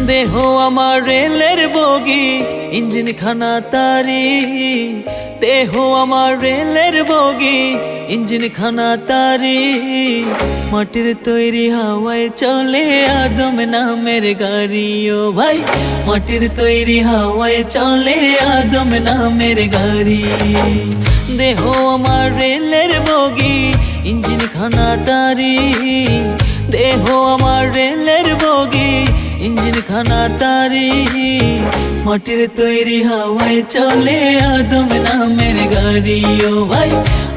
দেহ আমার রেলের বগি, ইঞ্জিন খানা তারি। দেহ আমার রেলের বগি, ইঞ্জিন খানা তারি। মাটির তৈরি হাওয়ায় চলে আদম নামের গাড়ি। ও ভাই, মাটির তৈরি হাওয়ায় চলে আদম নামের গাড়ি। দেহ আমার রেলের বগি, ইঞ্জিন খানা তারি। দেহ আমার রেলের বগি, ইঞ্জিন খানা তারি। মাটির তৈরি হাওয়ায় চলে আদম নামের গাড়ি। ও ভাই,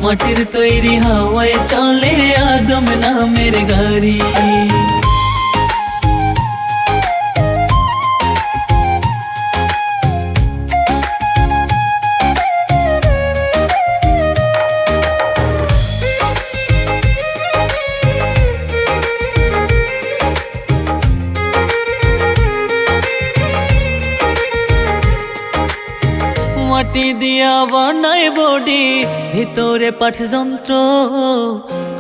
মাটির তৈরি হাওয়ায় চলে আদম নামের গাড়ি। মাটি দিয়া বানায় বডি, ভিতরে পাঠ যন্ত্র।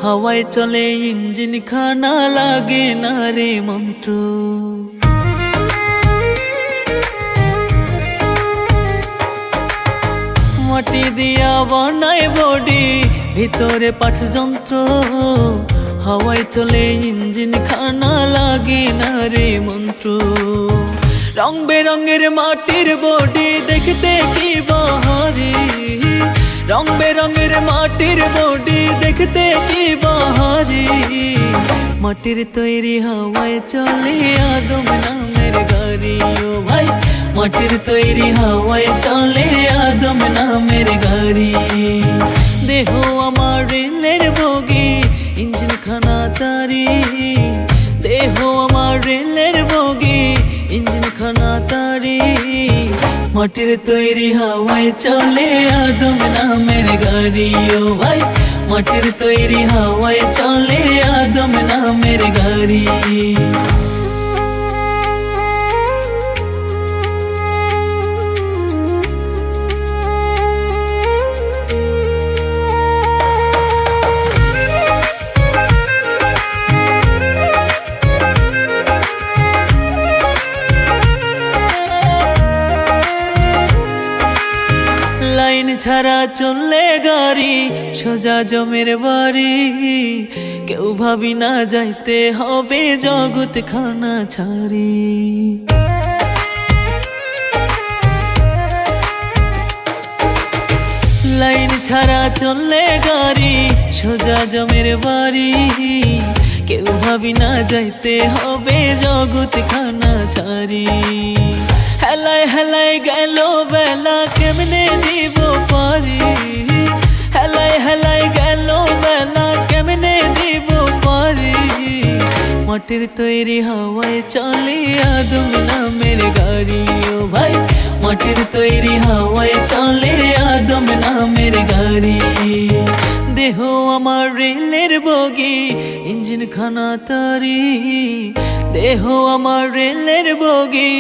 হাওয়ায় চলে ইঞ্জিন খানা, লাগে না রে মন্ত্র। মাটি দিয়া বানায় বডি, ভিতরে পাঠ যন্ত্র। হাওয়ায় চলে ইঞ্জিন খানা, লাগে না রে মন্ত্র। রং বেরঙের মাটির বডি দেখতে কি বাহারি। রং বেরঙের মাটির বডি দেখতে কি বাহারি। মাটির তৈরি হাওয়ায় চলে আদম নামের গাড়ি। ও ভাই, মাটির তৈরি হাওয়ায় চলে আদম নামের গাড়ি। দেহ আমার রেলের বগি, ইঞ্জিন খানা তারি। দেহ আমার রেলের বগি, ইঞ্জিন খানা তারি। মাটির তৈরি হাওয়ায় চলে আদম নামের গাড়ি। ও ভাই, মাটির তৈরি হাওয়ায় চলে আদম নামের গাড়ি। লাইন ছাড়া চললে গাড়ি, সোজা জমের বাড়ি। কেউ ভাবি না যাইতে হবে জগৎ খানা ছাড়ি। লাইন ছাড়া চললে গাড়ি, সোজা জমের বাড়ি। কেউ ভাবি না যাইতে হবে জগৎ খানা ছাড়ি। হেলায় হেলায় গেল বেলা, কেমনে দিব পারি। হেলায় হেলায় গেল বেলা, কেমনে দিব পারি। মাটির তৈরি হাওয়ায় চলে আদম নামের গাড়ি। ও ভাই, মাটির তৈরি হাওয়ায় চলে আদম নামের গাড়ি। দেহ আমার রেলের বগি, ইঞ্জিন খানা তারি। দেহ আমার রেলের বগি,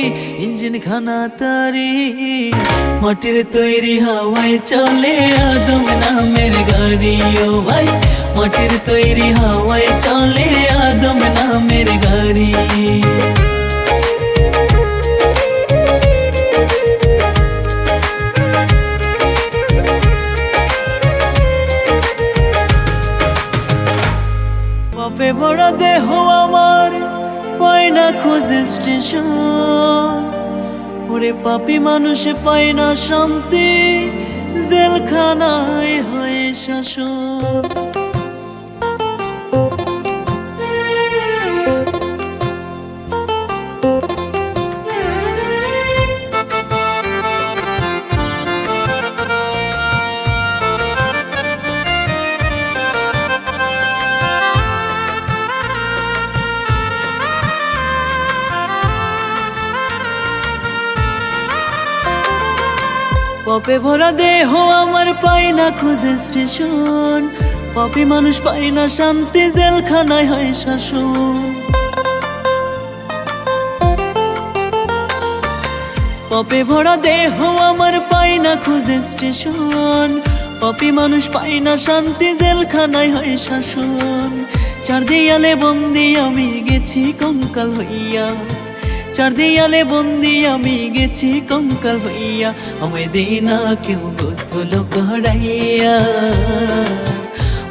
ইঞ্জিন খানা তারি। মাটির তৈরি হাওয়ায় চলে আদম নামের গাড়ি। ও ভাই, মাটির তৈরি হাওয়ায় চলে আদম নামের গাড়ি। পাপে ভরা দেহ আমার, পায় না খোঁজে স্টেশন। ওরে পাপি মানুষ পায় না শান্তি, জেলখানায় হয় শাসন। পাপে ভরা দেহ আমার, পায় না খোঁজে স্টেশন। পাপী মানুষ পায় না শান্তি, জেলখানায় হয় শাসন। পাপে ভরা দেহ আমার পায় না খুঁজে স্টেশন। পাপী মানুষ পায় না শান্তি, জেলখানায় হয় শাসন। চার দেয়ালে বন্দি আমি গেছি কঙ্কাল হইয়া, চার দেয়ালে বন্দি আমি গেছি কঙ্কাল হইয়া। আমায় দে না কেউ গোসল করাইয়া,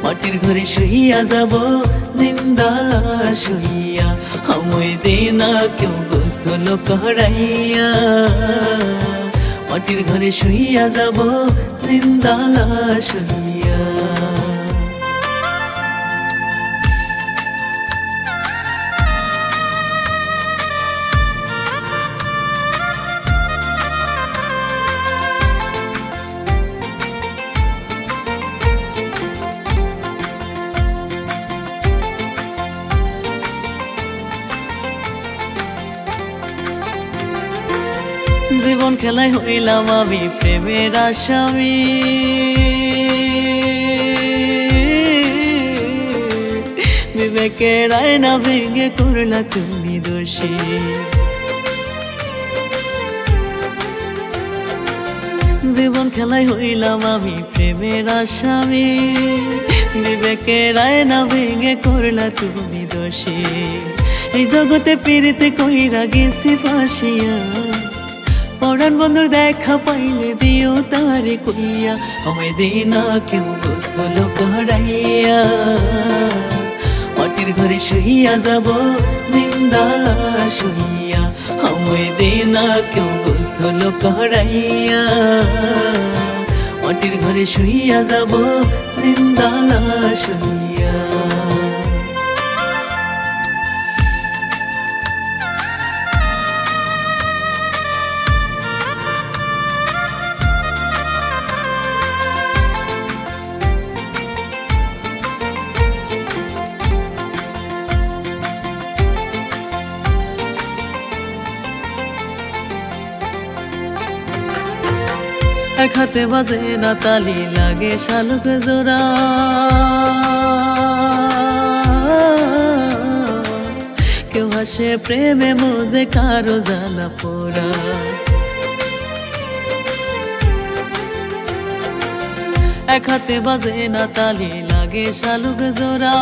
মাটির ঘরে শুইয়া যাব জিন্দা লাশ হইয়া। আমায় দে না কেউ গোসল করাইয়া, মাটির ঘরে শুইয়া যাব জিন্দা লাশ হইয়া। জীবন খেলায় হইলাম আমি প্রেমের আসামি, বিবেকের আয়না ভেঙে করলা তুমি দোষী। জীবন খেলায় হইলাম আমি প্রেমের আসামি, বিবেকের আয়না ভেঙে করলা তুমি দোষী। এই জগতে পীড়িতে কইরা গেছি ফাঁসিয়া, পরাণ বন্ধুর দেখা পাইলে দিও তারে কইয়া। আমায় দে না কেউ গোসল করাইয়া, মাটির ঘরে শুইয়া যাব জিন্দা লাশ হইয়া। আমায় দে না কেউ গোসল করাইয়া, মাটির ঘরে শুইয়া যাব জিন্দা লাশ হইয়া। এক হাতে বাজে না তালি, লাগে শালুক জোড়া। কেউ হাসে প্রেমে মোজে কারো জ্বালা পোড়া। এক হাতে বাজে না তালি, লাগে শালুক জোড়া।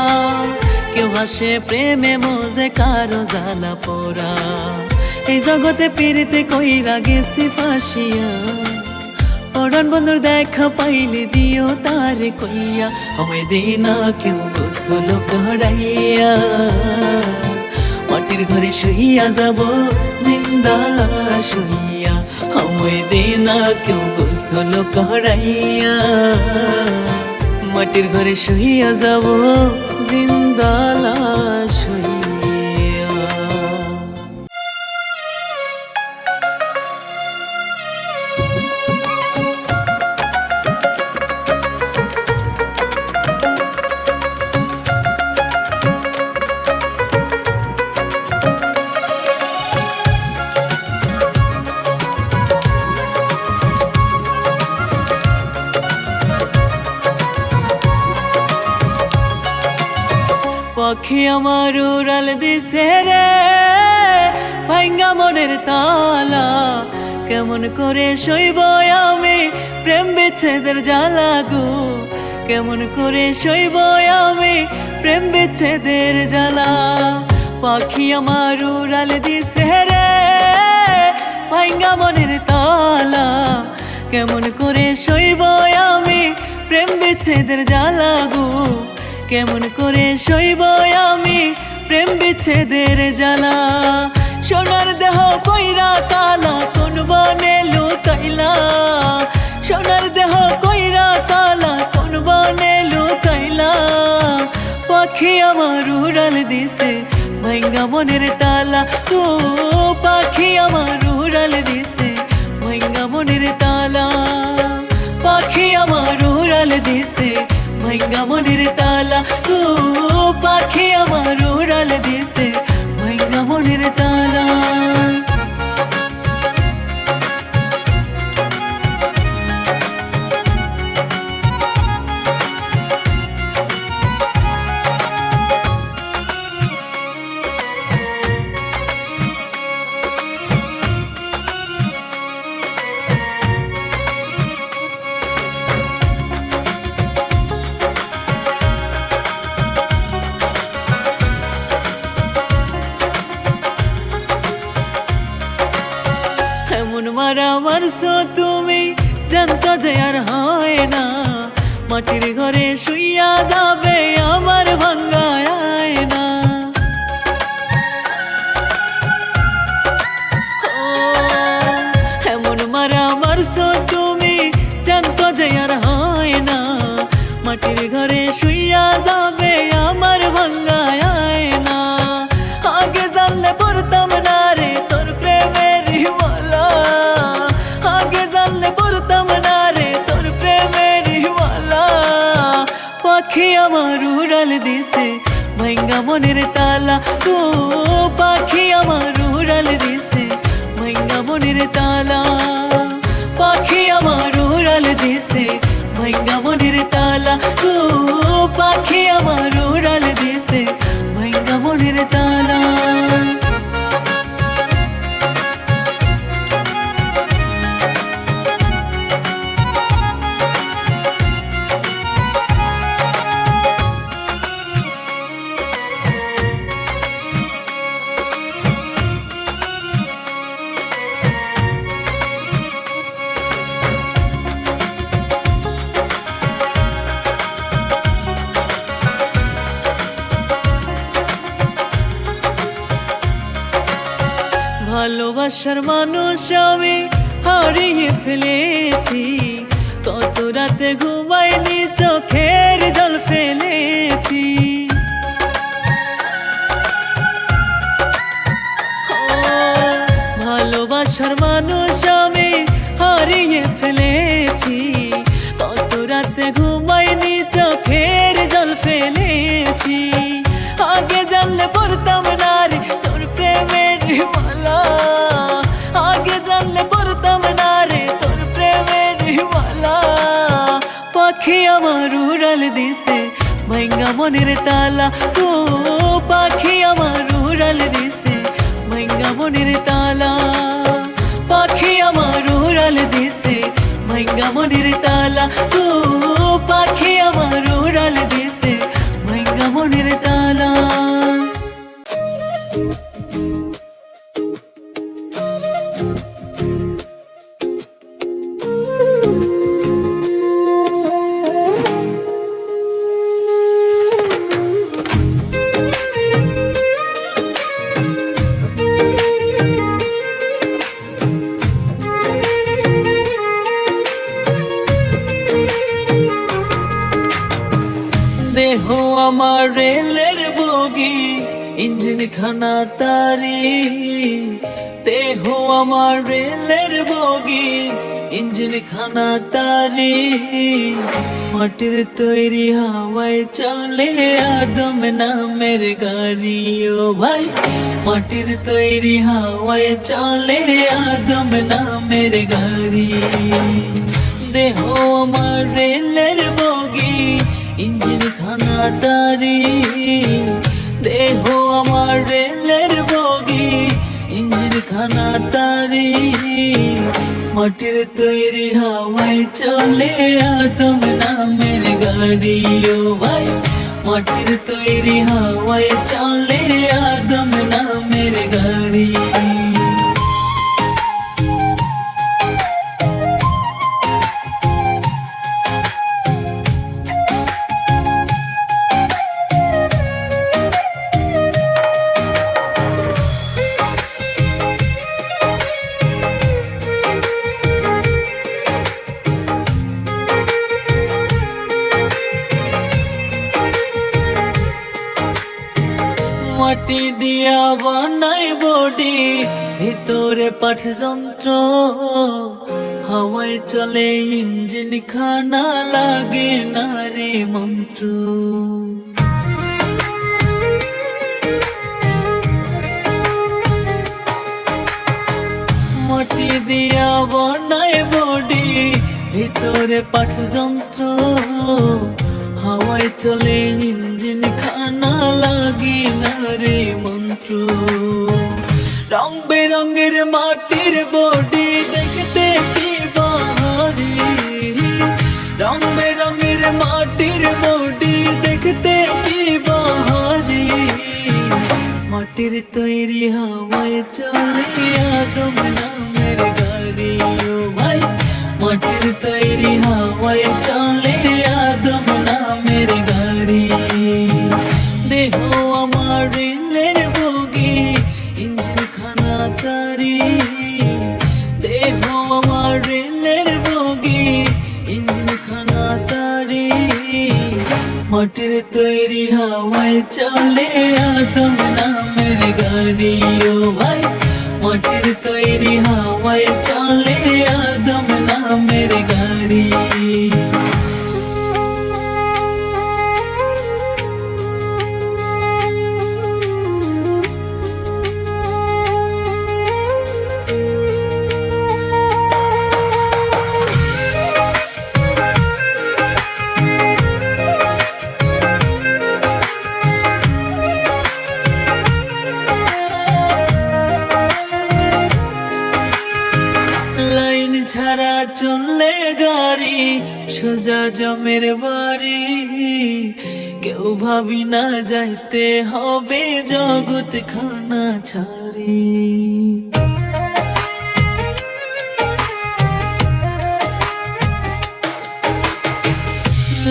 কেউ হাসে প্রেমে মোজে কারো জ্বালা পোড়া। এই জগতে পীড়িতে কইরা গেছি ফাঁসিয়া, পরাণ বন্ধুর দেখা পাইলে দিও তারে কইয়া। আমায় দে না কেউ গোসল করাইয়া, মাটির ঘরে শুইয়া যাব জিন্দা লাশ হইয়া। আমায় দে না কেউ গোসল করাইয়া, মাটির ঘরে শুইয়া যাব জিন্দা লাশ হইয়া। পাখি আমার উড়াল দিছে রে ভাঙ্গা মনের তালা, কেমন করে সইব আমি প্রেম বিচ্ছেদের জ্বালা গো। কেমন করে সইব আমি প্রেম বিচ্ছেদের জ্বালা। পাখি আমার উড়াল দিছে রে ভাঙ্গা মনের তালা, কেমন করে সইব আমি প্রেম বিচ্ছেদের জ্বালা গো। কেমন করে সইব আমি প্রেম বিচ্ছেদের জ্বালা। সোনার দেহ কইরা কালা, কোন বনে লুকাইলা। সোনার দেহ কইরা কালা, কোন বনে লুকাইলা। পাখি আমার উড়াল দিছে ভাঙ্গা মনের তালা গো। পাখি আমার উড়াল দিছে ভাঙ্গা মনের তালা। পাখি আমার উড়াল দিছে ভাঙ্গা মনের তালা গো। পাখি আমার উড়াল দিছে ভাঙ্গা মনের তালা। মারছো তুমি জানতো যে আর হয় না, মাটির ঘরে শুইয়া যাবে আমার ভাঙ্গা আয়না। এমন মারা মারছো তুমি জানতো যে আর হয় না, মাটির ঘরে শুইয়া যাবে আমার ভাঙ্গা আয়না। আগে জানলে পড়তাম না রে তোর প্রেমের হিমালা, আগে জানলে পড়তাম না রে তোর প্রেমের হিমালা। পাখি আমার উড়াল দিছে ভাঙ্গা মনের তালা, তো পাখি আমার উড়াল দিছে ভাঙ্গা মনের তালা। পাখি আমার উড়াল দিছে ভাঙ্গা মনের তালা, তো পাখি আমার উড়াল দিছে ভাঙ্গা মনের তালা। ভালোবাসার মানুষ আমি হারিয়ে ফেলেছি, কত রাতে ঘুমাইনি চোখের জল ফেলেছি। ভালোবাসার মানুষ আমি হারিয়ে ফেলেছি, কত রাতে ঘুমাইনি চোখের জল ফেলেছি। আগে জানলে পড়তাম না রে তোর প্রেমের হিমালা, আগে জানলে পড়তাম না রে তোর প্রেমের হিমালা। পাখি আমার উড়াল দিছে ভাঙ্গা মনের তালা, তো পাখি আমার উড়াল দিছে ভাঙ্গা মনের তালা। পাখি আমার উড়াল দিছে ভাঙ্গা মনের তালা, তো পাখি আমার উড়াল দিছে ভাঙ্গা মনের তালা। দেহ আমার রেলের বগি ইঞ্জিন খানা তারি, দেহ আমার রেলের বগি ইঞ্জিন খানা তারি। মাটির তৈরি হাওয়ায় চলে আদম নামের গাড়ি, ও ভাই মাটির তৈরি হাওয়ায় চলে আদম নামের গাড়ি। দেহ আমার রেলের বগি ইঞ্জিন খানা তারি, দেহ আমার রেলের বগি ইঞ্জিন খানা তারি। মাটির তৈরি হাওয়ায় চলে আদম নামের গাড়ি, ও ভাই মাটির তৈরি হাওয়ায় চলে আদম নামের গাড়ি। মাটি দিয়া বানাই বডি, ভিতরে পাঠ যন্ত্র, হাওয়ায় চলে ইঞ্জিন খানা লাগে না রে মন্ত্র। মাটি দিয়া বানাই বডি, ভিতরে পাঠ যন্ত্র, হাওয়ায় চলে ইঞ্জিন খানা লাগে না রে মন্ত্র। রং বেরঙের মাটির বডি দেখতে কি বাহারি, রং বেরঙের মাটির বডি দেখতে কি বাহারি। মাটির তৈরি হাওয়ায় চলে আদম নামের গাড়ি, ও তৈরি হাওয়ায় চলে আদম নামের গাড়ি ও ভাই, মাটির তৈরি হাওয়ায় চলে আদম নামের গাড়ি। ছাড়া চললে গাড়ি সোজা জমের বাড়ি, কেউ ভাবি না যাইতে হবে জগৎ খানা ছাড়ি।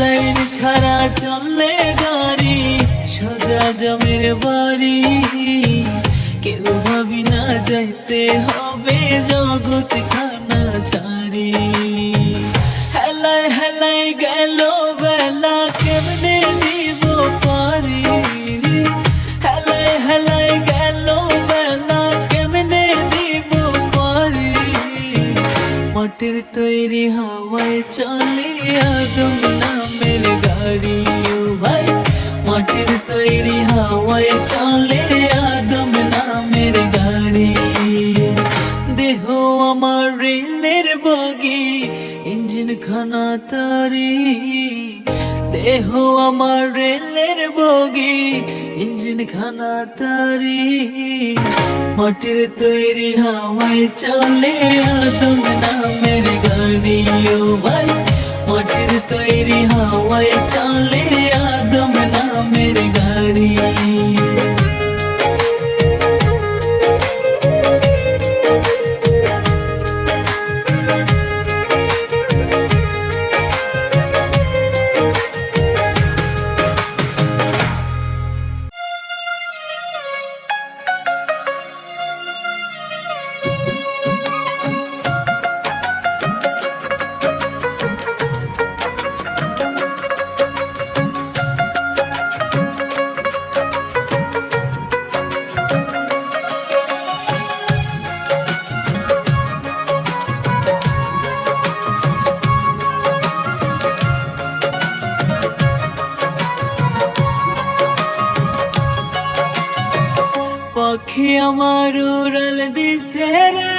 লাইন ছাড়া চললে গাড়ি সোজা জমের বাড়ি, কেউ ভাবি না যাইতে হবে জগৎ খানা ছাড়ি। হেলায় হেলায় গেল বেলা কেমনে দিব পারি, হেলায় হেলায় গেল বেলা কেমনে দিব পারি। মাটির তৈরি হাওয়ায় চলে আদম নামের গাড়ি ও ভাই, মাটির তৈরি হাওয়ায় চলে আদম নামের গাড়ি। দেহ আমার রেলের বগি ইঞ্জিন খানা তারি, দেহ আমার রেলের বগি ইঞ্জিন খানা তারি। মাটির তৈরি হাওয়ায় চলে আদম নামের গাড়ি ও ভাই, মাটির তৈরি হাওয়ায় চলে আদম নামের গাড়ি। পাখি আমার উড়াল দিছে রে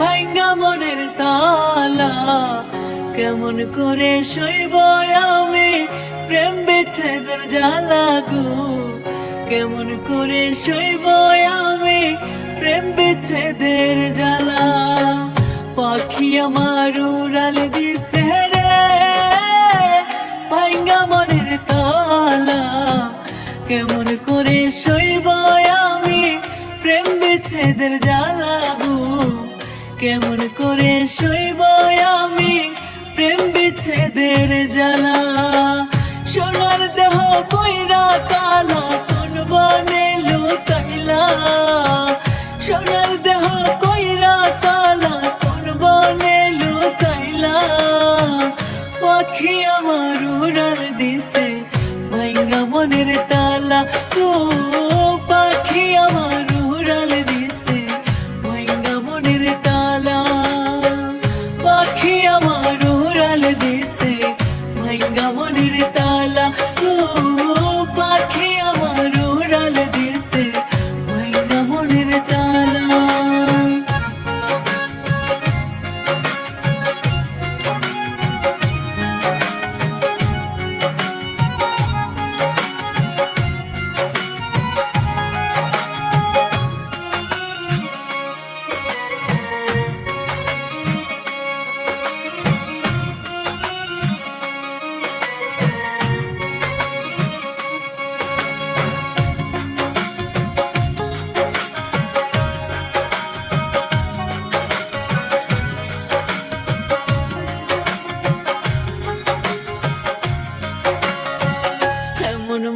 ভাঙ্গা মনের তালা, কেমন করে সইব আমি প্রেম বিচ্ছেদের জ্বালা গো, কেমন করে সইব আমি প্রেম বিচ্ছেদের জ্বালা। পাখি আমার উড়াল দিছে রে ভাঙ্গা মনের তালা, কেমন করে সইব আমি প্রেম বিচ্ছেদের জ্বালা গো, কেমন করে সইব আমি প্রেম বিচ্ছেদের জ্বালা। সোনার দেহ কইরা কালা কোন বনে লুকাইলা, সোনার দেহ কইরা কালা কোন বনে লুকাইলা। পাখি আমার উড়াল দিছে ভাঙ্গা মনের তালা গো, পাখি আমার উড়াল দিছে ভাঙ্গা মনের তালা। পাখি আমার উড়াল দিছে ভাঙ্গা মনের তালা গো, পাখি আমার উড়াল দিছে ভাঙ্গা মনের তালা।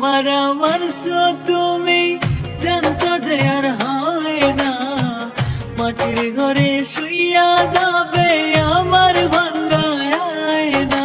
মারা মারছো তুমি জানতো যে আর হয় না, মাটির ঘরে শুইয়া যাবে আমার ভাঙ্গা আয়না।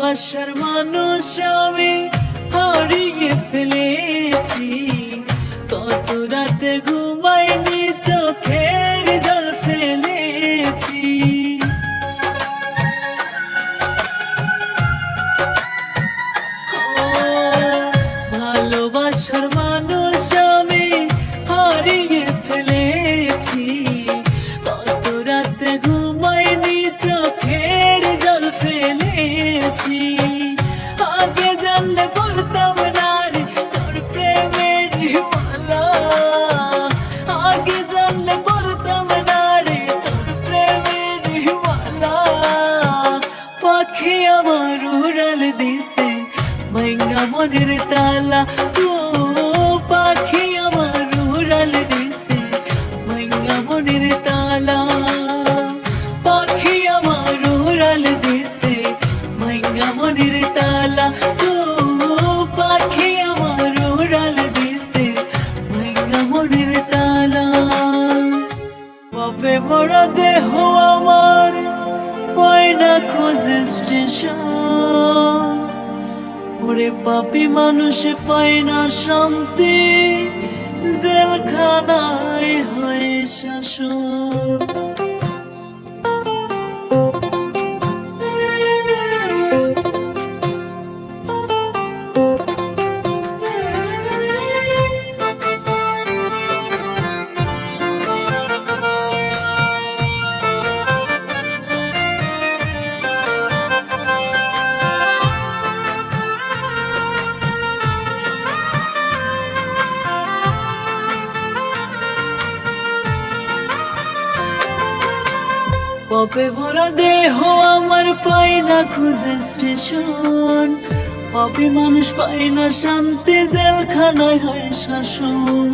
ভালোবাসার মানুষ আমি হারিয়ে ফেলেছি, কত রাতে ঘুমাইনি চোখের জল ফেলেছি। ভালোবাসার মানুষ আমি হারিয়ে ফেলেছি, কত রাতে ঘুমাইনি চোখের জল ফেলেছি। আগে জানলে পড়তাম না রে তোর প্রেমের মালা, আগে জানলে পড়তাম না রে তোর প্রেমের মালা। পাখি আমার উড়াল দিছে ভাঙা মনের তালা, ও পাখি আমার উড়াল দিছে ভাঙা মনের তালা। পাখি আমার উড়াল দিছে ভাঙা মনের তালা, ও পাখি আমার উড়াল দিছে ভাঙা মনের তালা। পাপে ভরা দেহ আমার পায় না খোঁজে স্টেশন, ওরে পাপী মানুষ পায় না শান্তি, জেলখানায় হয় শাসন। পাপে ভরা দেহ আমার পায় না খুঁজে স্টেশন, পাপী মানুষ পায় না শান্তি, জেলখানায় হয় শাসন।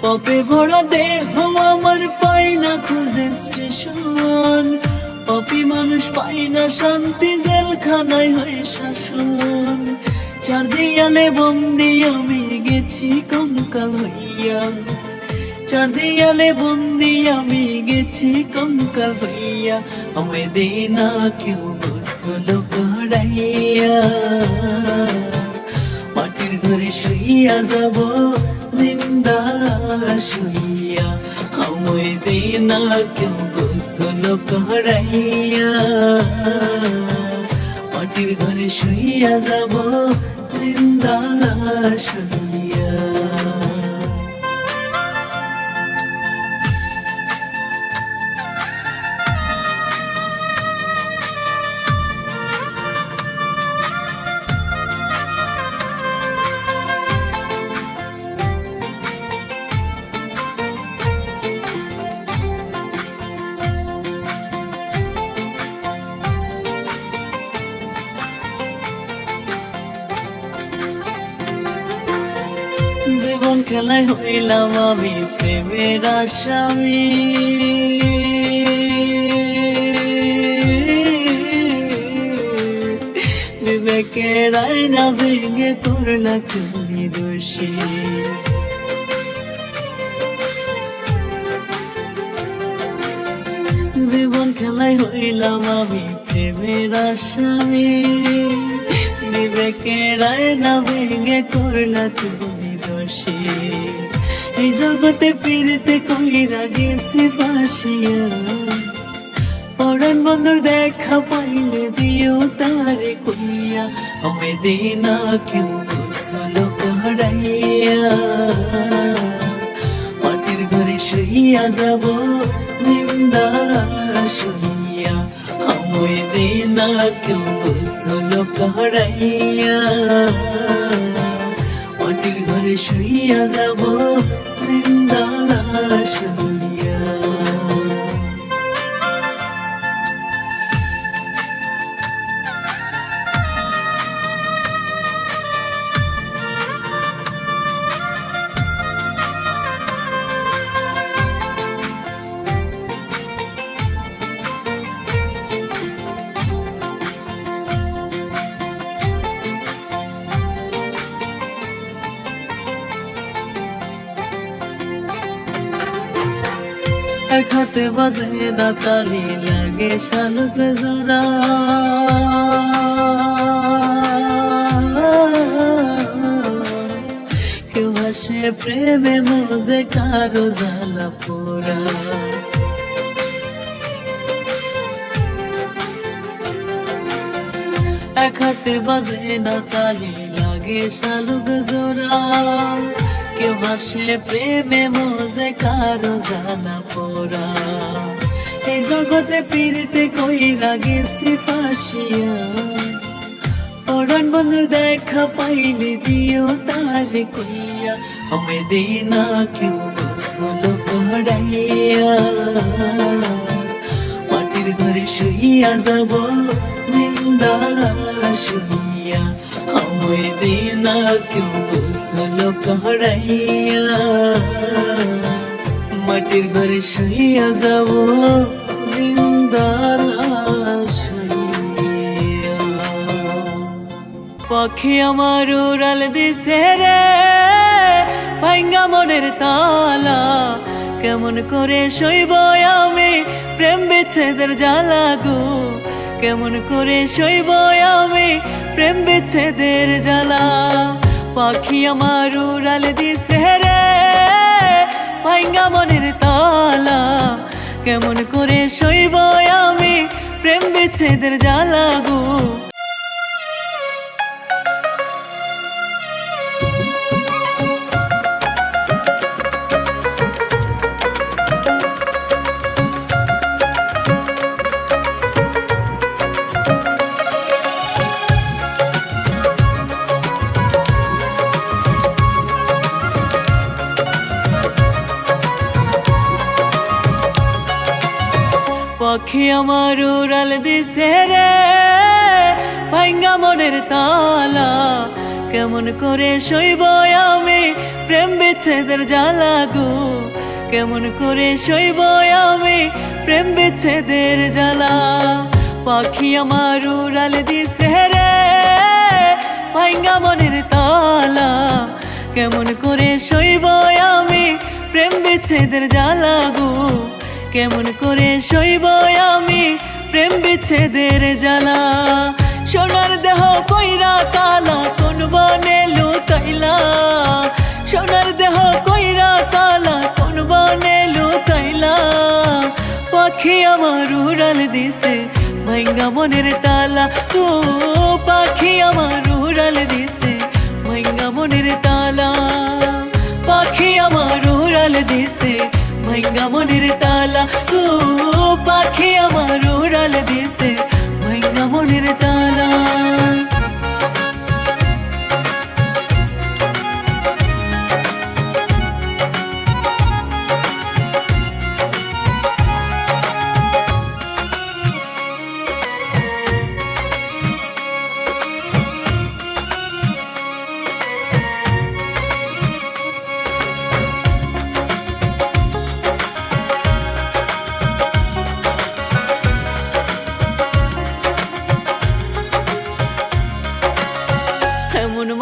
পাপে ভরা দেহ আমার পায় না খুঁজে স্টেশন, পাপী মানুষ পায় না শান্তি, জেলখানায় হয় শাসন। চার দেয়ালে বন্দি আমি গেছি কঙ্কাল হইয়া, চার দেয়ালে বন্দি আমি গেছি কঙ্কাল হইয়া। আমায় দে না কেউ গোসল করাইয়া, মাটির ঘরে শুইয়া যাব জিন্দা শুইয়া। আমায় দে না কেউ গোসল করাইয়া, মাটির ঘরে শুইয়া যাব জিন্দা শুইয়া। জীবন খেলায় হইলাম আমি প্রেমের আসামি, বিবেকের আয়না ভেঙে করলা তুমি দোষী। জীবন খেলায় হইলাম আমি প্রেমের আসামি, বিবেকের আয়না ভেঙে করলা তুমি দোষী। এই জগতে ফিরতে কইরা গেছি ফাঁসিয়া, পরাণ বন্ধুর দেখা পাইলে দিও তারে কইয়া। আমায় দে না কেউ গোসল করাইয়া, মাটির ঘরে শুইয়া যাব জিন্দা শুইয়া। আমায় দে না কেউ গোসল করাইয়া, মাটির ঘরে শুইয়া যাব জিন্দা শুইয়া। এক হাতে বাজে না তালি লাগে শালুক জোড়া কেউ হাসে প্রেমে মজে কারো জ্বালা পোড়া এক হাতে বাজে না তালি লাগে শালুক জোড়া কেউ হাসে প্রেমে মজে কারো জ্বালা পোড়া এই জগতে ফিরতে কইরা গেছি ফাঁসিয়া পরাণ বন্ধুর দেখা পাইলে দিও তারে কইয়া আমি দেই না কেউ গোসল করাইয়া মাটির ঘরে শুইয়া যাব জিন্দা শুইয়া আমি দেই না কেউ গোসল করাইয়া মাটির ঘরে শুইয়া যাব জিন্দা শুইয়া পাখি আমার উড়াল দিছে রে ভাঙ্গা মনের তালা কেমন করে সইব আমি প্রেম বিচ্ছেদের জ্বালা গো কেমন করে সইব আমি প্রেম বিচ্ছেদের জ্বালা পাখি আমার উড়াল দিছে রে ভাঙ্গা মনের তালা কেমন করে সইব আমি প্রেম বিচ্ছেদের জ্বালা গো পাখি আমার উড়াল দিছে রে ভাঙ্গা মনের তালা কেমন করে সইব আমি প্রেম বিচ্ছেদের জ্বালা গো কেমন করে সইব আমি প্রেম বিচ্ছেদের জ্বালা পাখি আমার উড়াল দিছে রে ভাঙ্গা মনের তালা কেমন করে সইব আমি প্রেম বিচ্ছেদের জ্বালা গো কেমন করে সইব আমি প্রেম বিচ্ছেদের জ্বালা সোনার দেহ কইরা কালা কোন বনে লুকাইলা সোনার দেহ কইরা কালা কোন বনে লুকাইলা পাখি আমার উড়াল দিছে ভাঙ্গা মনের তালা তো পাখি আমার উড়াল দিছে ভাঙ্গা মনের তালা পাখি আমার উড়াল দিছে ভাঙ্গা মনের তালা ও পাখি আমার উড়াল দিছে ভাঙ্গা মনের তালা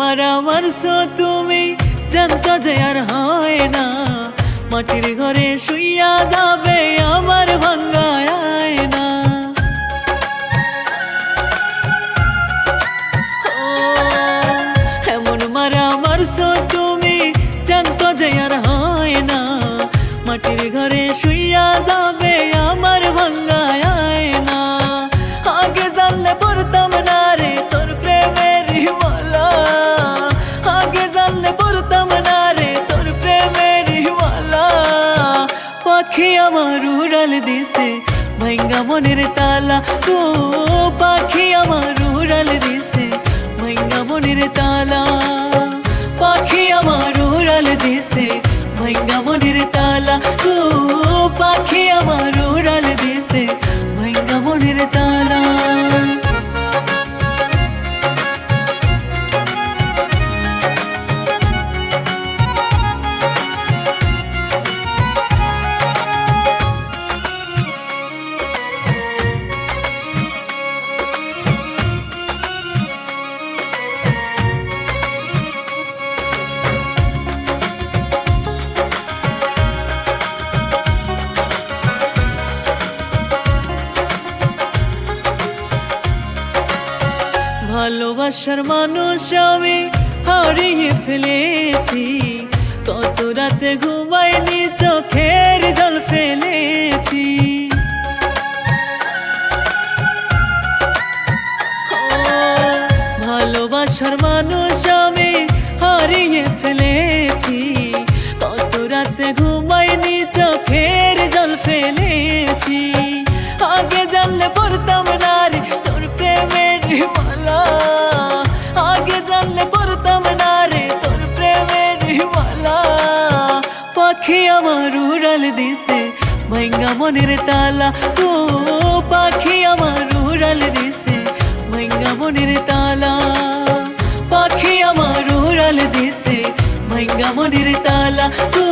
মারা মারছো তুমি জানতো যে আর হয় না মাটির ঘরে শুইয়া যাবে আমার ভাঙ্গা আয়না এমন মারা মারছো তুমি জানতো যে আর হয় না মাটির ঘরে শুইয়া যাবে আমার ভাঙ্গা আয়না আগে জানলে পড়তাম না রে তোর প্রেমের হিমালা আগে জানলে পড়তাম না রে তোর প্রেমের হিমালা পাখি আমার উড়াল দিছে ভাঙ্গা মনের তালা তো পাখি আমার উড়াল দিছে ভাঙ্গা মনের তালা পাখি আমার উড়াল দিছে ভাঙ্গা মনের তালা তো পাখি আমার উড়াল দিছে ভাঙ্গা মনের তালা ভালোবাসার মানুষ আমি হারিয়ে ফেলেছি, কত রাতে ঘুমাইনি চোখের জল ফেলেছি। ভালোবাসার মানুষ আমি হারিয়ে ফেলেছি, কত রাতে ঘুমাইনি চোখের জল ফেলেছি। আগে জানলে পড়তাম না রে তোর প্রেমের মালা, আগে জানলে পড়তাম না রে তোর প্রেমের মালা। পাখি আমার উড়াল দিছে ভাঙ্গা মনের তালা, ও পাখি আমার উড়াল দিছে ভাঙ্গা মনের তালা। পাখি আমার উড়াল দিছে ভাঙ্গা মনের তালা, ও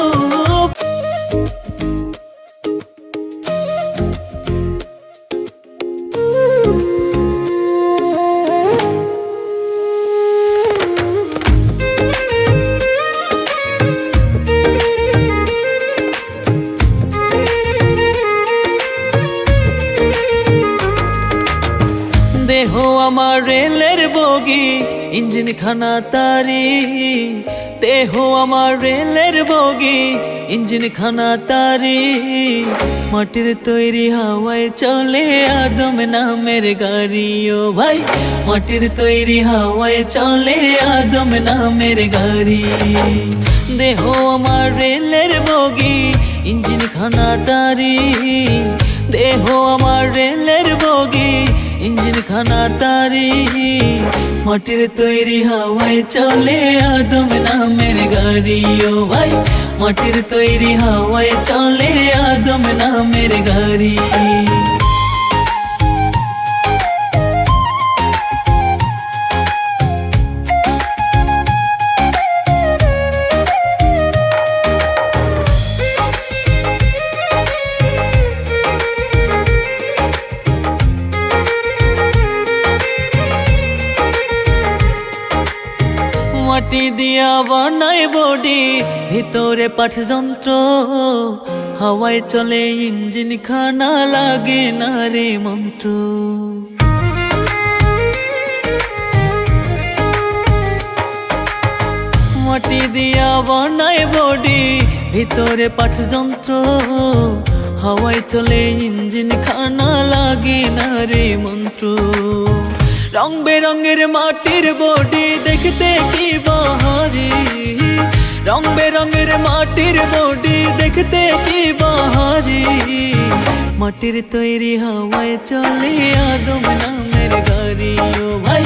দেহ আমার রেলের বগি ইঞ্জিন খানা তারি, দেহ আমার রেলের বগি ইঞ্জিন খানা তারি। মাটির তৈরি হাওয়ায় চলে আদম নামের গাড়ি, ও ভাই মাটির তৈরি হাওয়ায় চলে আদম নামের গাড়ি। দেহ আমার রেলের বগি ইঞ্জিন খানা তারি, দেহ আমার রেলের বগি ইঞ্জিন খানা তারি। মাটির তৈরি হাওয়ায় চলে আদম নামের গাড়ি, ও ভাই মাটির তৈরি হাওয়ায় চলে আদম নামের গাড়ি। মাটি দিয়া বানায় বডি ভিতরে পাঠ যন্ত্র, হাওয়ায় চলে ইঞ্জিন খানা লাগে না রে মন্ত্র। মাটি দিয়া বানায় বডি ভিতরে পাঠ যন্ত্র, হাওয়ায় চলে ইঞ্জিন খানা লাগে না রে মন্ত্র। রং বেরঙের মাটির বডি দেখতে কি বাহারি, রং বেরঙের মাটির বডি দেখতে কি বাহারি। মাটির তৈরি হাওয়ায় চলে আদম নামের গাড়ি, ও ভাই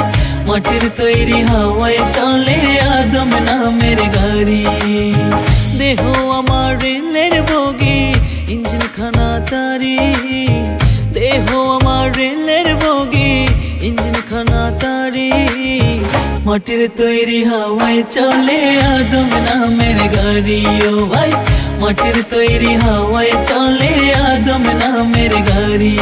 মাটির তৈরি হাওয়ায় চলে আদম নামের গাড়ি। দেহ আমার রেলের বগি ইঞ্জিন খানা তারি, দেহ আমার রেলের বগি ইঞ্জিন খানা তারি। মাটির তৈরি হাওয়ায় চলে আদম নামের গাড়ি, ও ভাই মাটির তৈরি হাওয়ায় চলে আদম নামের গাড়ি।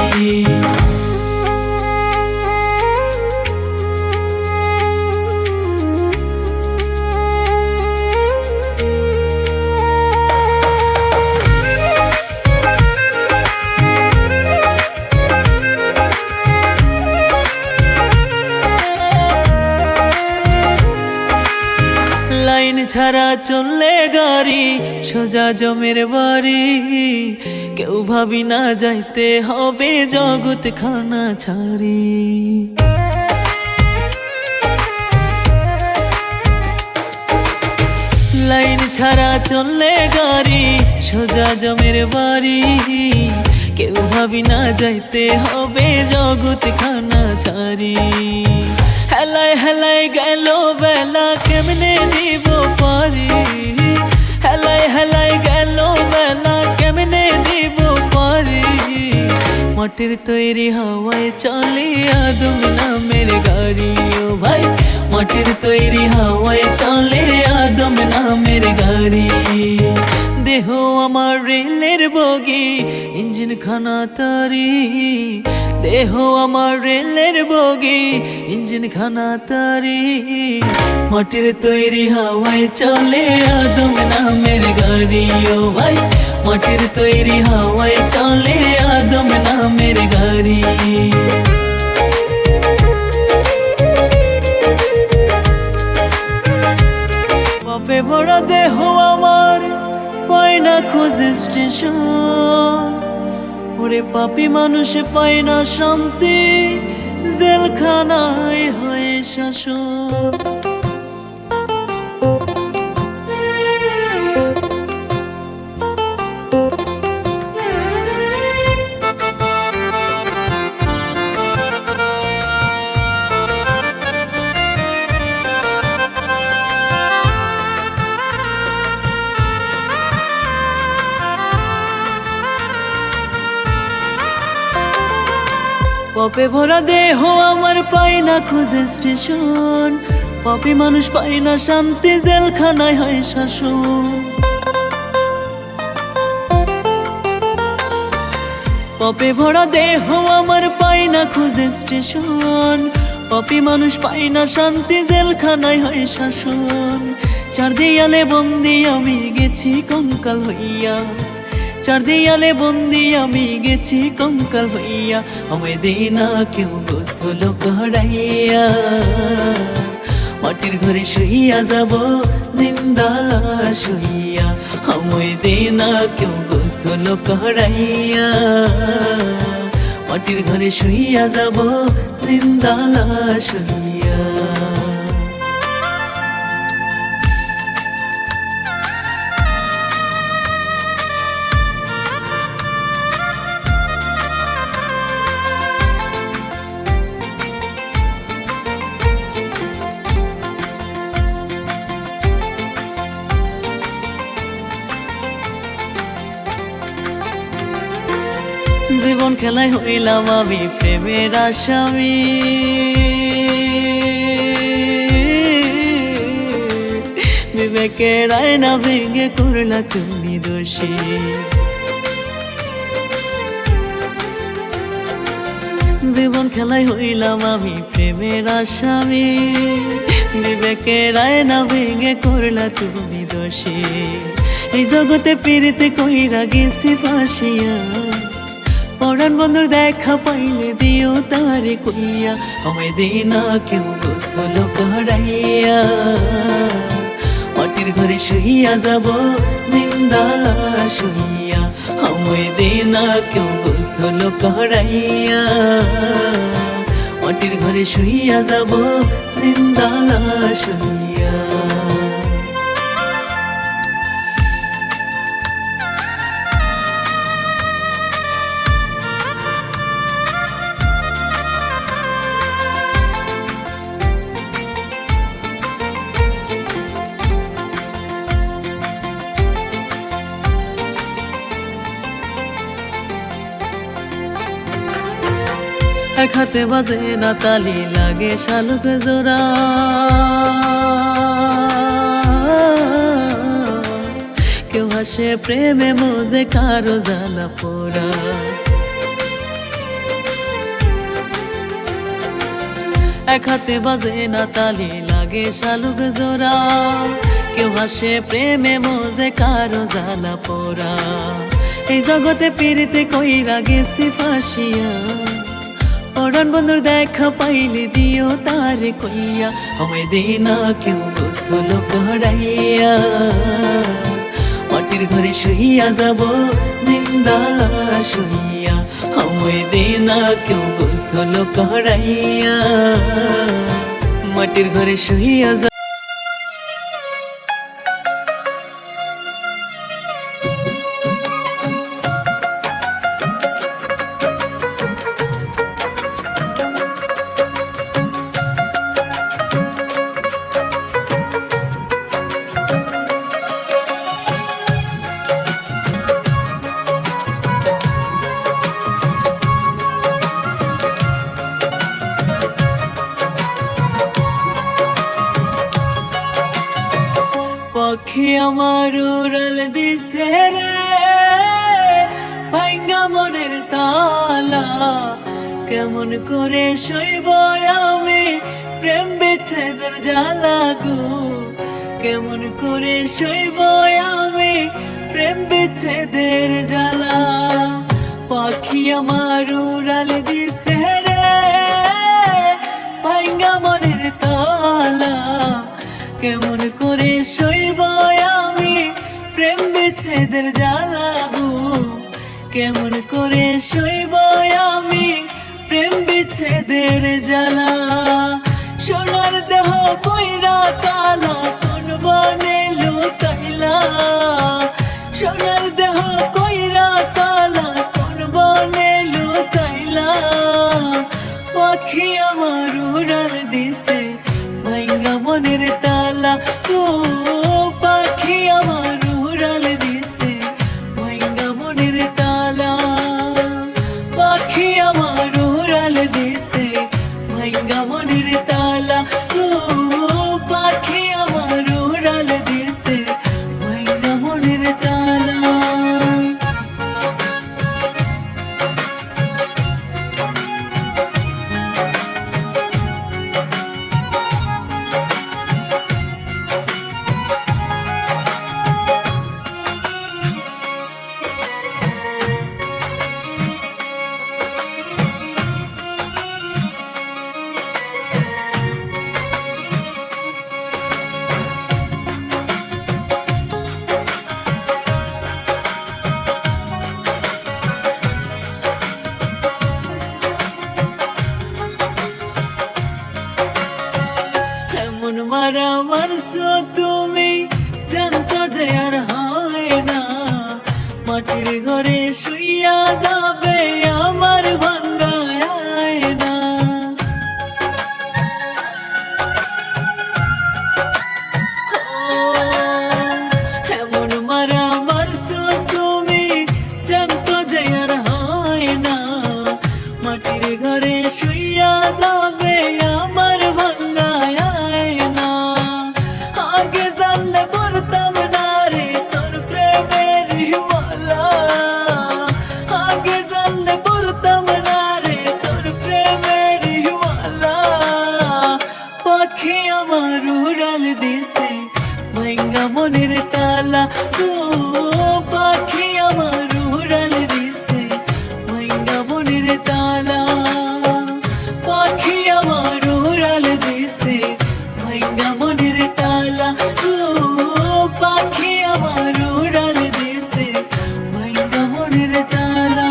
লাইন ছাড়া চললে গাড়ি সোজা জমের বাড়ি, কেউ ভাবি না যাইতে হবে জগৎ খানা ছাড়ি। লাইন ছাড়া চললে গাড়ি সোজা জমের বাড়ি, কেউ ভাবি না যাইতে হবে জগৎ খানা ছাড়ি। হেলায় হেলায় গেল বেলা কেমনে দিব পারি, হেলায় হেলায় গেল বেলা কেমনে দিব পারি। মাটির তৈরি হাওয়ায় চলে আদম নামের গাড়ি, ও ভাই মাটির তৈরি হাওয়ায় চলে আদম নামের গাড়ি। দেহ আমার রেলের বগি ইঞ্জিন খানা তারি, দেহ আমার রেলের বগি ইঞ্জিন খানা তারি। মাটির তৈরি হাওয়ায় চলে আদম নামের গাড়ি, ও ভাই মাটির তৈরি হাওয়ায় চলে আদম নামের গাড়ি। ভরা দেহ আমার পায় না খোঁজে স্টেশন। ওরে পাপী মানুষ পায় না শান্তি, জেলখানায় হয় শাসন। পাপে ভরা দেহ আমার পায় না খুঁজে স্টেশন। পাপী মানুষ পায় না শান্তি, জেলখানায় হয় শাসন। পাপে ভরা দেহ আমার পায় না খুঁজে স্টেশন। পাপী মানুষ পায় না শান্তি, জেলখানায় হয় শাসন। চার দেয়ালে বন্দি আমি গেছি কঙ্কাল হইয়া, চার দেয়ালে বন্দি আমি গেছি কঙ্কাল হইয়া। আমায় দে না কেউ গোসল করাইয়া, মাটির ঘরে শুইয়া যাব জিন্দা লাশ হইয়া। আমায় দে না কেউ গোসল করাইয়া, মাটির ঘরে শুইয়া যাব জিন্দা লাশ হইয়া। জীবন খেলায় হইলাম আমি প্রেমের আসামি, বিবেকের আয়না ভেঙে করলা তুমি দোষী। জীবন খেলায় হইলাম আমি প্রেমের আসামি, বিবেকের আয়না ভেঙে করলা তুমি দোষী। এই জগতে পিরিতে কইরা গেছি ফাঁসিয়া, পরাণ বন্ধুর দেখা পাইলে দিও তারে কইয়া। আমায় দে না কেউ গোসল করাইয়া, মাটির ঘরে শুইয়া যাব জিন্দা লাশ হইয়া। আমায় দে না কেউ গোসল করাইয়া, মাটির ঘরে শুইয়া যাব জিন্দা লাশ হইয়া। এক হাতে বাজে না তালি, লাগে শালুক জোড়া। কেউ হাসে প্রেমে মোজে কারো জ্বালা পোড়া। এক হাতে বাজে না তালি, লাগে শালুক জোড়া। কেউ হাসে প্রেমে মোজে কারো জ্বালা পোড়া। এই জগতে পিরিতে কইরা গেছি ফাঁসিয়া, পরাণ বন্ধুর দেখা পাইলে দিও তারে কইয়া। আমায় দে না কেউ গোসল করাইয়া, মাটির ঘরে শুইয়া যাব জিন্দা লাশ হইয়া। আমায় দে না কেউ গোসল করাইয়া, মাটির ঘরে শুইয়া যাব। পাখি আমার উড়াল দিছে রে ভাঙ্গা মনের তালা, কেমন করে সইব আমি প্রেম বিচ্ছেদের জ্বালা গো। কেমন করে সইব আমি প্রেম বিচ্ছেদের জ্বালা। পাখি আমার উড়াল দিছে রে ভাঙ্গা মনের তালা, কেমন করে সইব বিচ্ছেদের জ্বালা গো কেমন করে সইব আমি প্রেম বিচ্ছেদের জ্বালা। সোনার দেহ কইরা কালা কোন বনে লুকাইলা, সোনার দেহ কইরা কালা কোন বনে লুকাইলা। পাখি আমার উড়াল দিছে ভাইঙ্গা মনের তালা, তো পাখি আমার উড়াল দিছে ভাইঙ্গা মনের তালা। পাখি আমার উড়াল দিছে ভাইঙ্গা মনের তালা, তো পাখি আমার উড়াল দিছে ভাইঙ্গা মনের তালা। এমন মারা মারছো তুমি জানতো যে আর হয় না, মাটির ঘরে শুইয়া যাবে আমার ভাঙ্গা আয়না। এমন মারা মারছো তুমি জানতো যে আর হয় না, মাটির ঘরে শুইয়া যাবে আমার ভাঙ্গা আয়না। আগে জানলে পড়তাম না রে তোর প্রেমের হিমালা, আগে জানলে পড়তাম না রে তোর প্রেমের হিমালা। পাখি আমার উড়াল দিছে ভাইঙ্গা মনের তালা, তো পাখি আমার উড়াল দিছে ভাইঙ্গা মনের তালা। পাখি আমার উড়াল দিছে ভাইঙ্গা মনের তালা, তো পাখি আমার উড়াল দিছে ভাইঙ্গা মনের তালা।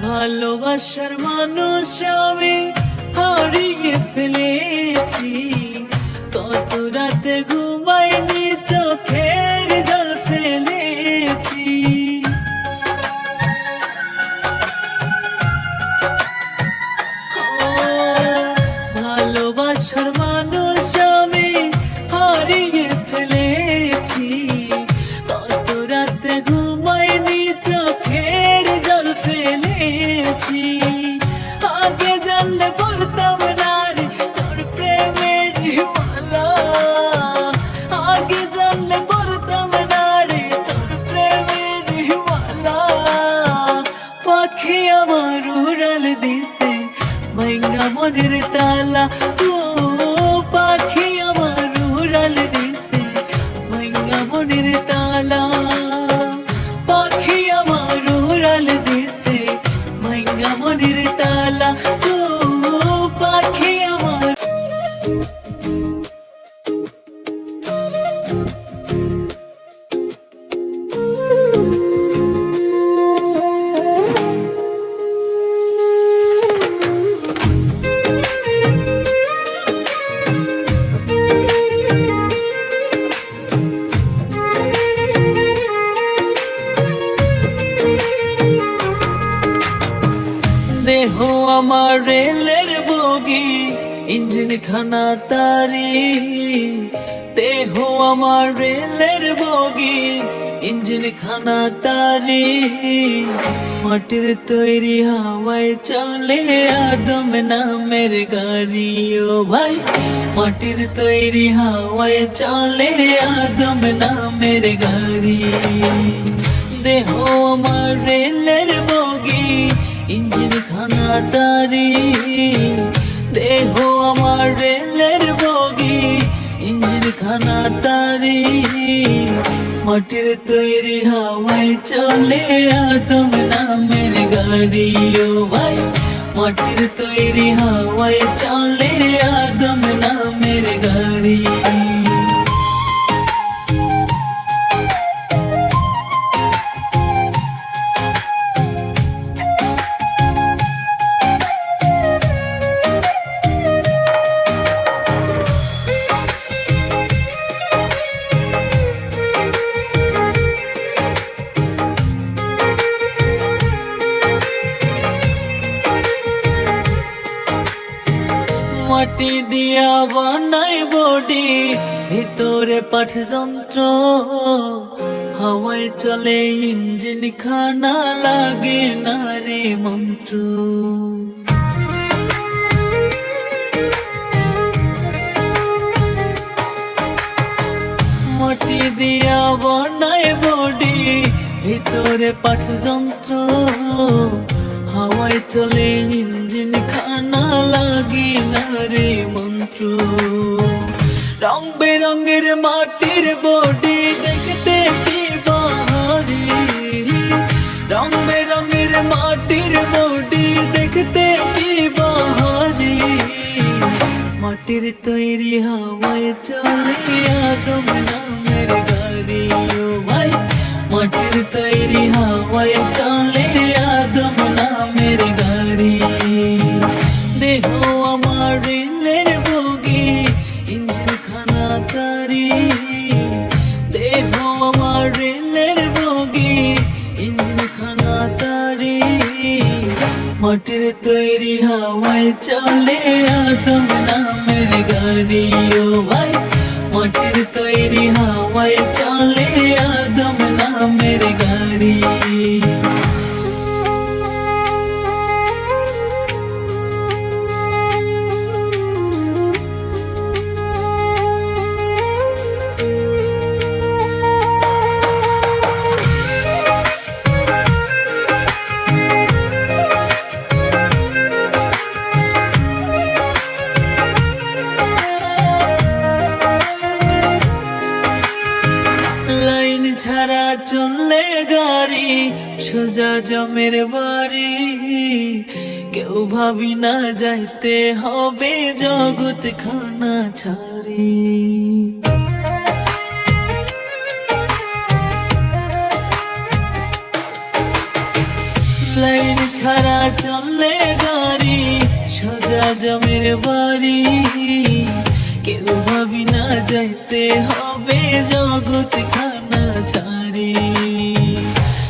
ভালোবাসার মানুষ আমি হারিয়ে ফেলেছি, কত রাতে ঘুমাইনি চোখের জল ফেলেছি। ভালোবাসার মানুষ আমি হারিয়ে ফেলেছি, কত রাতে ঘুমাইনি চোখের জল ফেলেছি। আগে জানলে পড়তাম না রে তোর প্রেমের হিমালা, আগে জানলে পড়তাম না রে তোর প্রেমের হিমালা। পাখি আমার উড়াল দিছে ভাইঙ্গা মনের তালা, তো পাখি আমার উড়াল দিছে ভাইঙ্গা মনের তালা। পাখি আমার উড়াল দিছে ভাইঙ্গা মনের তালা, তো পাখি আমার। দেহ আমার রেলের বগি ইঞ্জিন খানা তারি, দেহ আমার রেলের বগি, ইঞ্জিন খানা তারি। মাটির তৈরি হাওয়ায় চলে আদম নামের গাড়ি ও ভাই, মাটির তৈরি হাওয়ায় চলে আদম নামের গাড়ি। দেহ আমার রেলের বগি, ইঞ্জিন খানা তারি, দেহ আমার রেলের বগি, ইঞ্জিন খানা তারি। মাটির তৈরি হাওয়ায় চলে আদম নামের গাড়ি ও ভাই, মাটির তৈরি হাওয়ায় চলে আদম নামের গাড়ি। মাটি দিয়া বানাই বডি, ভিতরে পাঠ যন্ত্র, হাওয়ায় চলে ইঞ্জিন খানা, লাগে না রে মন্ত্র। মাটি দিয়া বানাই বডি, ভিতরে পাঠ যন্ত্র, হাওয়ায় চলে ইঞ্জিন খানা, লাগে না রে মন্ত্র। রং বেরঙের মাটির বডি দেখতে কি বাহারি, রং বেরঙের মাটির বডি দেখতে কি বাহারি। মাটির তৈরি হাওয়ায় চলে আদম নামের গাড়ি ও ভাই, মাটির তৈরি হাওয়ায় চলে আদম নামের গাড়ি। দেহ আমার রেলের বগি, ইঞ্জিন খানা তারি, দেহ আমার রেলের বগি, ইঞ্জিন খানা তারি। মাটির তৈরি হাওয়ায় চলে আদম নামের গাড়ি ও ভাই, মাটির তৈরি হাওয়ায় চলে আদম নামের গাড়ি। ছাড়া চললে গাড়ি, সোজা জমের বাড়ি, কেউ ভাবি না যাইতে হবে জগৎ খানা ছাড়ি। লাইন ছাড়া চললে গাড়ি, সোজা জমের বাড়ি, কেউ ভাবি না যাইতে হবে জগৎ খানা ছাড়ি।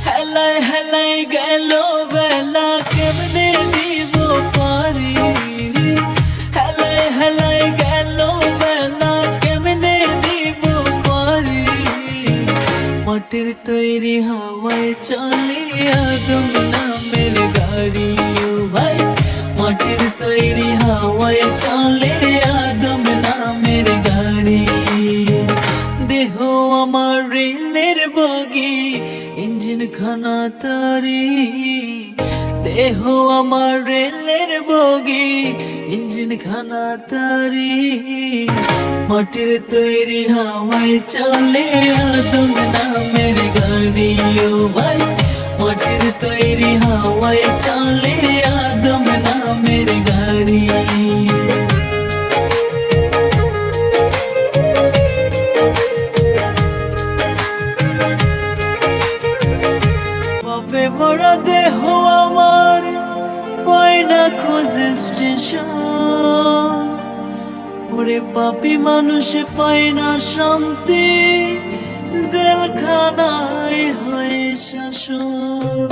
হেলায় হেলায় গেল বেলা, কেমনে দিব পারি, হেলায় হেলায় গেল বেলা, কেমনে দিব পারি। মাটির তৈরি হাওয়ায় চলে আদম নামের গাড়ি ও ভাই, মাটির তৈরি হাওয়ায় চলে আদম নামের গাড়ি। দেহ আমার রেলের বগি, ইঞ্জিন খানা তারি, দেহ আমার রেলের বগি, ইঞ্জিন খানা তারি। মাটির তৈরি হাওয়ায় চলে আদম নামের গাড়ি ও ভাই, মাটির তৈরি হাওয়ায় চলে আদম নামের গাড়ি। বাপে ভরা দেহ আমার, পায় না খোঁজে স্টেশন, ওরে পাপী মানুষ পায় না শান্তি, জেলখানায় হয় শাসন।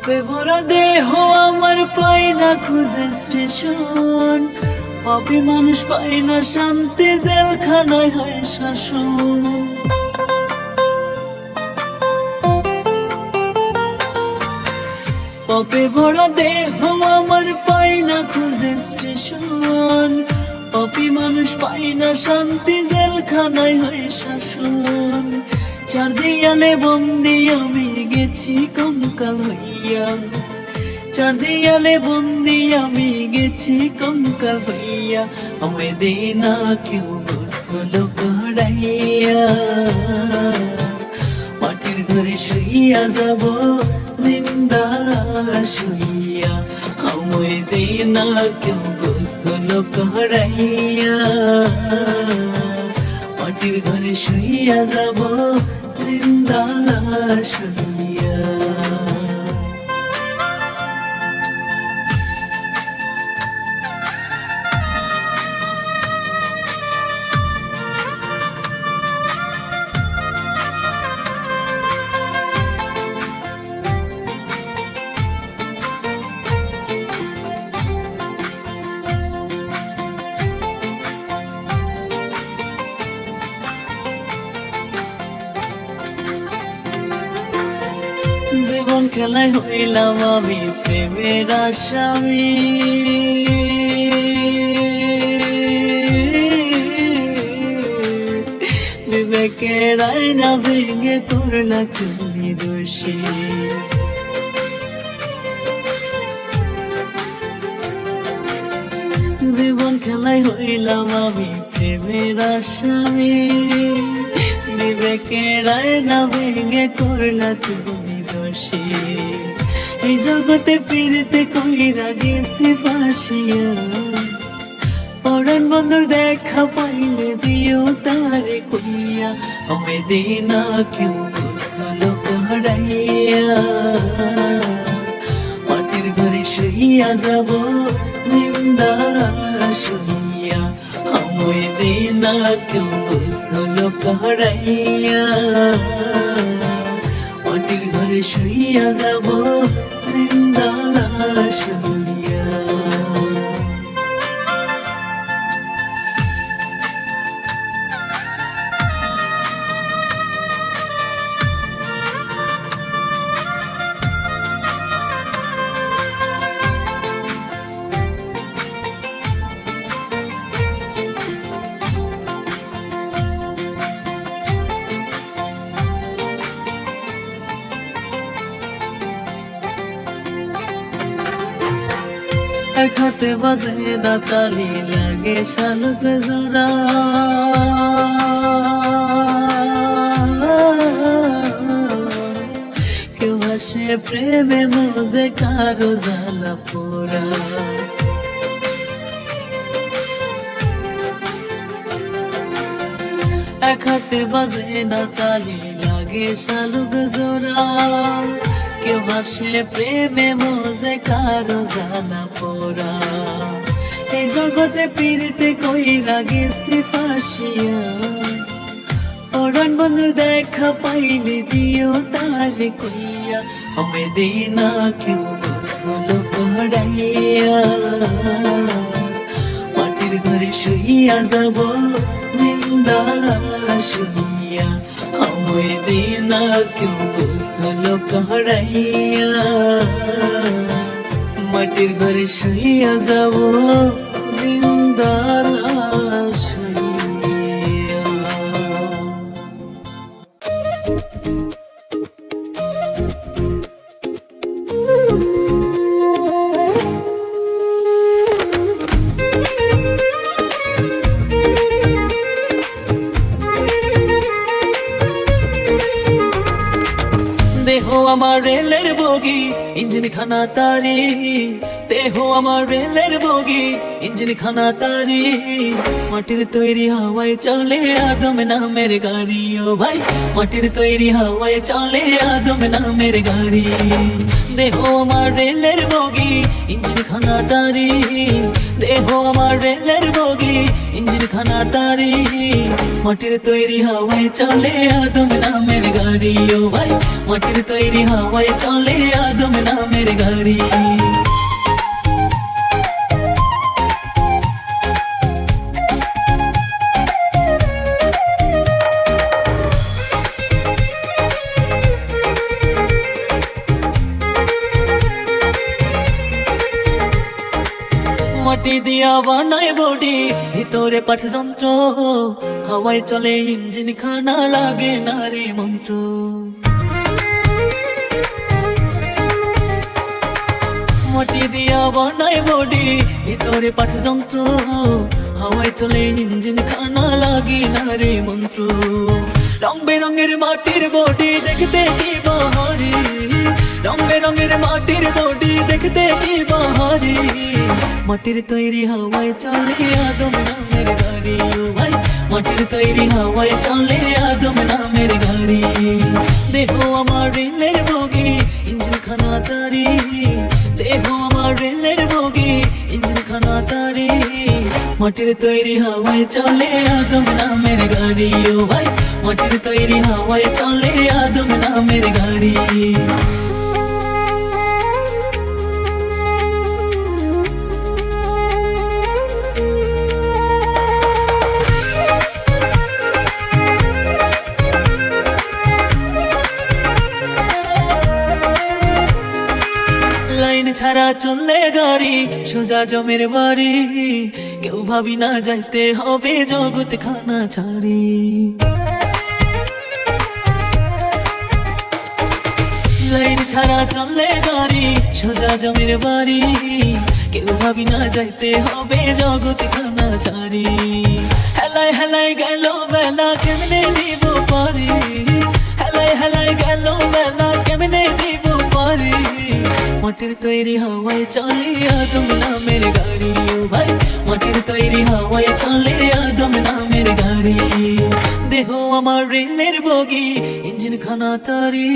পাপে ভরা দেহ আমার পাই না খুঁজে স্টেশন, পাপী মানুষ পাই না শান্তি, জেলখানায় হয় শাসন। পাপে ভরা দেহ আমার পাই না খুঁজে স্টেশন, পাপী মানুষ পাই না শান্তি, জেলখানায় হয় শাসন। চার দেয়ালে বন্দি আমি গেছি কঙ্কাল হইয়া, চার দেয়ালে বন্দি আমি গেছি কঙ্কাল হইয়া, আমায় দে না কেউ গোসল করাইয়া। মাটির ঘরে শুইয়া যাব জিন্দা লাশ হইয়া, আমায় দে না কেউ গোসল করাইয়া। মাটির ঘরে শুইয়া যাব জিন্দা লাশ হইয়া। জীবন খেলায় হইলাম আমি প্রেমের আসামি, বিবেকের আয়না ভেঙে করলা তুমি দোষী। জীবন খেলায় হইলাম আমি প্রেমের আসামি, বিবেকের আয়না ভেঙে করলা তুমি দোষী। এই জগতে ফিরতে কইরা গেছি ফাঁসিয়া, পরাণ বন্ধুর দেখা পাইলে দিও তারে কইয়া, আমায় দে না কেউ গোসল করাইয়া। মাটির ঘরে শুইয়া যাব জিন্দা লাশ হইয়া, আমায় দে না কেউ গোসল করাইয়া। মাটির ঘরে শুইয়া যাব জিন্দা লাশ হইয়া। এক হাতে বাজে না তালি লাগে শালুক জোড়া, কেউ হাসে প্রেমে মজে কারো জ্বালা পোড়া। এক হাতে বাজে না তালি লাগে শালুক জোড়া, কেউ হাসে প্রেমে মজে কারো জ্বালা পোড়া। এই জগতে ফিরতে কইরা গেছি ফাঁসিয়া, পরাণ বন্ধুর দেখা পাইলে দিও তারে কইয়া, আমায় দে না কেউ গোসল করাইয়া। মাটির ঘরে শুইয়া যাব জিন্দা লাশ হইয়া, আমায় দে না কেউ গোসল করাইয়া। মাটির ঘরে শুইয়া যাব জিন্দা লাশ হইয়া। দেহ আমার রেলের বগি ইঞ্জিন খানা তারি, দেহ আমার রেলের বগি ইঞ্জিন খানা তারি। মাটির তৈরি হাওয়ায় চলে আদম নামের গাড়ি, ও ভাই মাটির তৈরি হাওয়ায় চলে আদম নামের গাড়ি। দেহ আমার রেলের বগি ইঞ্জিন খানা তারি, দেহ আমার রেলের বগি ইঞ্জিন খানা তারি। মাটির তৈরি হাওয়ায় চলে আদম নামের গাড়ি ও ভাই, মাটির তৈরি হাওয়ায় চলে আদম নামের গাড়ি। মাটি দিয়া বানায় বডি, ভিতরে পাঠ যন্ত্র, হাওয়ায় চলে ইঞ্জিন খানা, লাগে না রে মন্ত্র। মাটি দিয়া বানায় বডি, ভিতরে পাঠ যন্ত্র, হাওয়ায় চলে ইঞ্জিন খানা, লাগে না রে মন্ত্র। রং বেরঙের মাটির বডি দেখতে কি বাহারি, রং বেরঙের মাটির বডি দেখতে কি বাহারি। মাটির তৈরি হাওয়ায় চলে আদম নামের গাড়ি ও ভাই, মাটির তৈরি হাওয়ায় চলে আদম নামের গাড়ি। দেহ আমার রেলের বগি, ইঞ্জিন খানা তারি, দেহ আমার রেলের বগি, ইঞ্জিন খানা তারি। মাটির তৈরি হাওয়ায় চলে আদম নামের গাড়ি ও ভাই, মাটির তৈরি হাওয়ায় চলে আদম নামের গাড়ি। লাইন ছাড়া চললে গাড়ি, সোজা জমের বাড়ি, কেউ ভাবি না যাইতে হবে জগৎ খানা ছাড়ি। লাইন ছাড়া চললে গাড়ি, সোজা জমের বাড়ি, কেউ ভাবি না যাইতে হবে জগৎ খানা ছাড়ি। হেলায় হেলায় গেল বেলা, কেমনে দিব পারি, হেলায় হেলায় গেল বেলা, কেমনে দিব পারি। মাটির তৈরি হাওয়ায় চলে আদম নামের গাড়ি ও ভাই, মাটির তৈরি হাওয়ায় চলে আদম নামের গাড়ি। দেহ আমার রেলের বগি, ইঞ্জিন খানা তারি,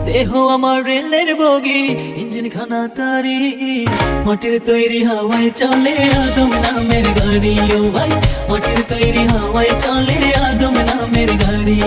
দেহ আমার রেলের বগি, ইঞ্জিন খানা তারি। মাটির তৈরি হাওয়ায় চলে আদম নামের গাড়ি ও ভাই, মাটির তৈরি হাওয়ায় চলে আদম নামের গাড়ি।